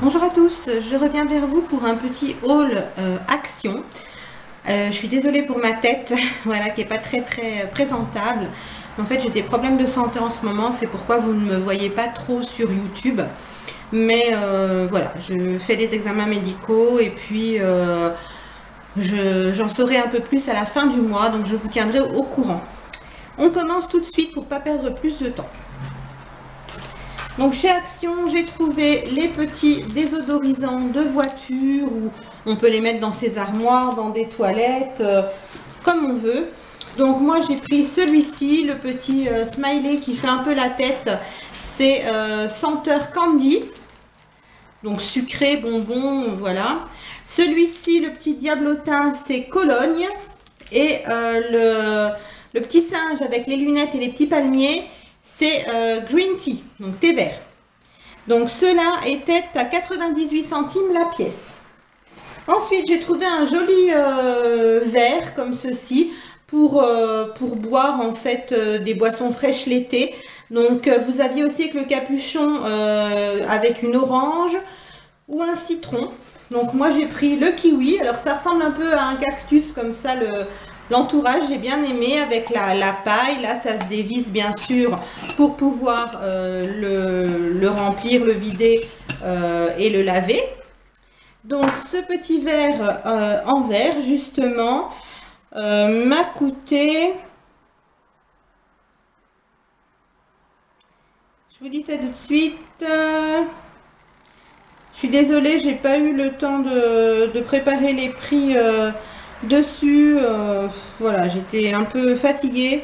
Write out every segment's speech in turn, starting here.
Bonjour à tous, je reviens vers vous pour un petit haul Action. Je suis désolée pour ma tête, voilà, qui n'est pas très présentable. En fait, j'ai des problèmes de santé en ce moment, c'est pourquoi vous ne me voyez pas trop sur YouTube. Mais voilà, je fais des examens médicaux et puis j'en saurai un peu plus à la fin du mois, donc je vous tiendrai au courant. On commence tout de suite pour ne pas perdre plus de temps. Donc chez Action, j'ai trouvé les petits désodorisants de voiture où on peut les mettre dans ses armoires, dans des toilettes, comme on veut. Donc moi j'ai pris celui-ci, le petit smiley qui fait un peu la tête. C'est senteur candy, donc sucré, bonbon, voilà. Celui-ci, le petit diablotin, c'est Cologne. Et le petit singe avec les lunettes et les petits palmiers, c'est Green Tea, donc thé vert. Donc cela était à 98 centimes la pièce. Ensuite, j'ai trouvé un joli verre comme ceci pour boire en fait des boissons fraîches l'été. Donc vous aviez aussi avec le capuchon avec une orange ou un citron. Donc moi j'ai pris le kiwi. Alors ça ressemble un peu à un cactus comme ça, l'entourage, j'ai bien aimé avec la paille. Là, ça se dévisse bien sûr pour pouvoir le remplir, le vider et le laver. Donc, ce petit verre en verre, justement, m'a coûté... Je vous dis ça tout de suite. Je suis désolée, j'ai pas eu le temps de préparer les prix... dessus, voilà, j'étais un peu fatiguée,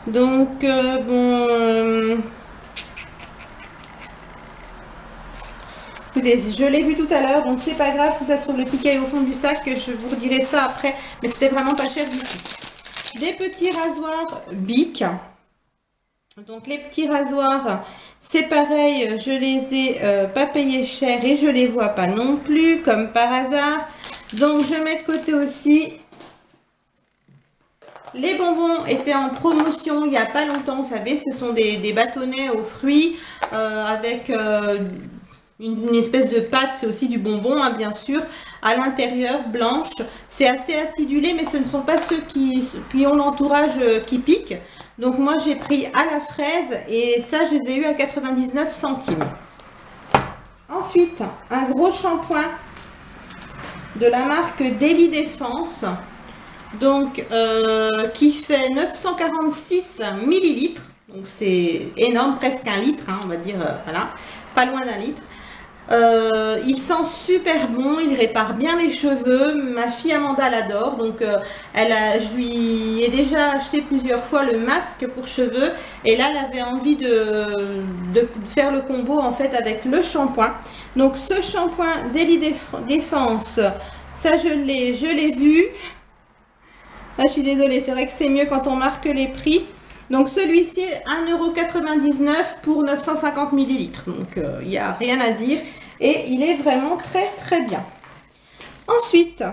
donc bon, écoutez, je l'ai vu tout à l'heure, donc c'est pas grave si ça se trouve le ticket est au fond du sac, je vous redirai ça après, mais c'était vraiment pas cher du tout. Des petits rasoirs Bic, donc les petits rasoirs, c'est pareil, je les ai pas payés cher et je les vois pas non plus, comme par hasard. Donc je mets de côté aussi. Les bonbons étaient en promotion il n'y a pas longtemps, vous savez, ce sont des bâtonnets aux fruits avec une espèce de pâte, c'est aussi du bonbon, hein, bien sûr, à l'intérieur, blanche. C'est assez acidulé, mais ce ne sont pas ceux qui ont l'entourage qui pique. Donc moi j'ai pris à la fraise et ça je les ai eu à 99 centimes. Ensuite, un gros shampoing de la marque Daily Défense, donc qui fait 946 millilitres, donc c'est énorme, presque un litre, hein, on va dire, voilà, pas loin d'un litre. Il sent super bon, il répare bien les cheveux. Ma fille Amanda l'adore, donc je lui ai déjà acheté plusieurs fois le masque pour cheveux et là elle avait envie de faire le combo en fait avec le shampoing. Donc ce shampoing Daily Défense, ça je l'ai vu. Là je suis désolée, c'est vrai que c'est mieux quand on marque les prix. Donc celui-ci 1,99 € pour 950 millilitres. Donc il n'y a rien à dire. Et il est vraiment très bien. Ensuite,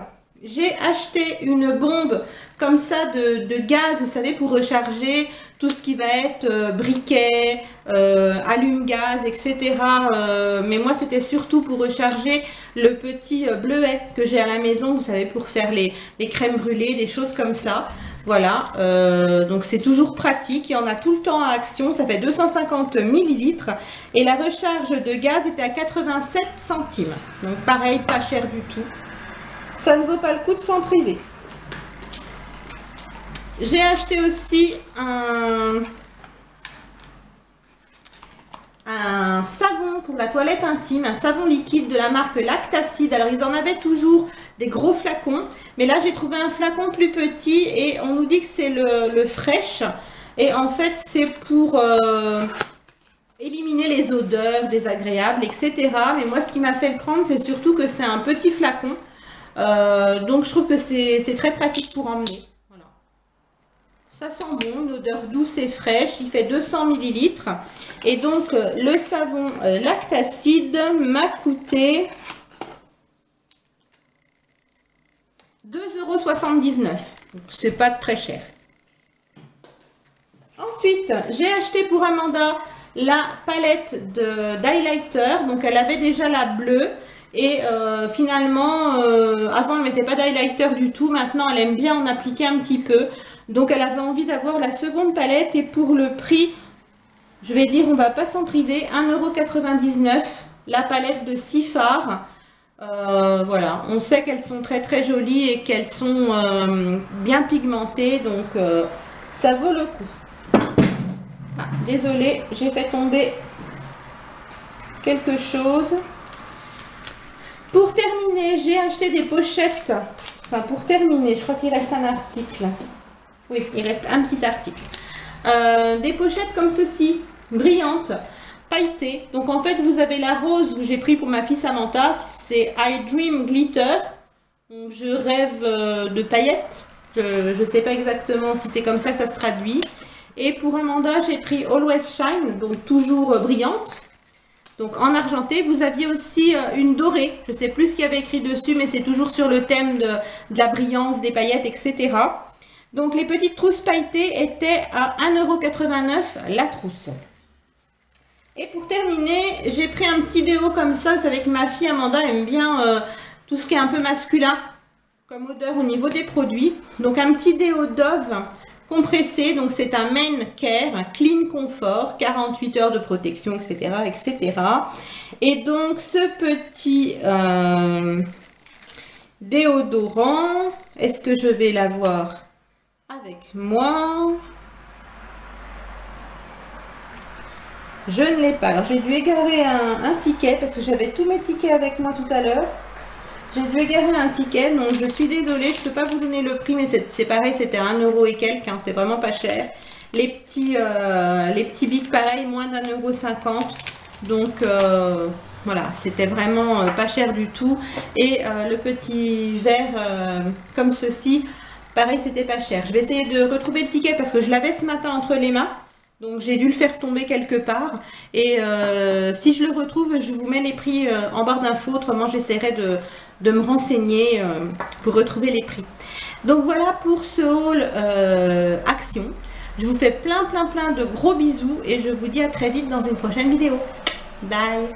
j'ai acheté une bombe comme ça de gaz, vous savez, pour recharger tout ce qui va être briquet, allume-gaz, etc. Mais moi, c'était surtout pour recharger le petit bleuet que j'ai à la maison, vous savez, pour faire les crèmes brûlées, des choses comme ça. Voilà, donc c'est toujours pratique, il y en a tout le temps à Action, ça fait 250 millilitres et la recharge de gaz était à 87 centimes. Donc pareil, pas cher du tout. Ça ne vaut pas le coup de s'en priver. J'ai acheté aussi un savon pour la toilette intime, un savon liquide de la marque Lactacide. Alors ils en avaient toujours des gros flacons, mais là j'ai trouvé un flacon plus petit et on nous dit que c'est le Fresh et en fait c'est pour éliminer les odeurs désagréables, etc. Mais moi ce qui m'a fait le prendre, c'est surtout que c'est un petit flacon, donc je trouve que c'est très pratique pour emmener. Voilà. Ça sent bon, une odeur douce et fraîche, il fait 200 millilitres. Et donc le savon Lactacide m'a coûté 2,79 €. C'est pas très cher. Ensuite, j'ai acheté pour Amanda la palette d'highlighter. Donc elle avait déjà la bleue. Et finalement, avant elle ne mettait pas d'highlighter du tout. Maintenant elle aime bien en appliquer un petit peu. Donc elle avait envie d'avoir la seconde palette. Et pour le prix, je vais dire, on va pas s'en priver, 1,99 €, la palette de 6 fards. Voilà, on sait qu'elles sont très très jolies et qu'elles sont bien pigmentées, donc ça vaut le coup. Ah, désolée, j'ai fait tomber quelque chose. Pour terminer, j'ai acheté des pochettes. Enfin, pour terminer, je crois qu'il reste un article. Oui, il reste un petit article. Des pochettes comme ceci, brillantes, pailletées. Donc en fait, vous avez la rose que j'ai pris pour ma fille Samantha. C'est I Dream Glitter. Donc, je rêve de paillettes. Je ne sais pas exactement si c'est comme ça que ça se traduit. Et pour Amanda, j'ai pris Always Shine, donc toujours brillante. Donc en argenté, vous aviez aussi une dorée. Je ne sais plus ce qu'il y avait écrit dessus, mais c'est toujours sur le thème de la brillance, des paillettes, etc. Donc les petites trousses pailletées étaient à 1,89 € la trousse. Et pour terminer, j'ai pris un petit déo comme ça. C'est avec ma fille Amanda, aime bien tout ce qui est un peu masculin comme odeur au niveau des produits. Donc un petit déo Dove compressé, donc c'est un Men Care, un Clean Comfort, 48 heures de protection, etc. etc. Et donc ce petit déodorant, est-ce que je vais l'avoir avec moi? Je ne l'ai pas. Alors j'ai dû égarer un ticket parce que j'avais tous mes tickets avec moi tout à l'heure. J'ai dû égarer un ticket, donc je suis désolée, je ne peux pas vous donner le prix, mais c'est pareil, c'était 1 € et quelques, hein, c'est vraiment pas cher. Les petits bics, pareil, moins d'1,50 €. Donc voilà, c'était vraiment pas cher du tout. Et le petit verre comme ceci, pareil, c'était pas cher. Je vais essayer de retrouver le ticket parce que je l'avais ce matin entre les mains. Donc j'ai dû le faire tomber quelque part. Et si je le retrouve, je vous mets les prix en barre d'infos. Autrement, j'essaierai de me renseigner pour retrouver les prix. Donc voilà pour ce haul Action. Je vous fais plein de gros bisous et je vous dis à très vite dans une prochaine vidéo. Bye!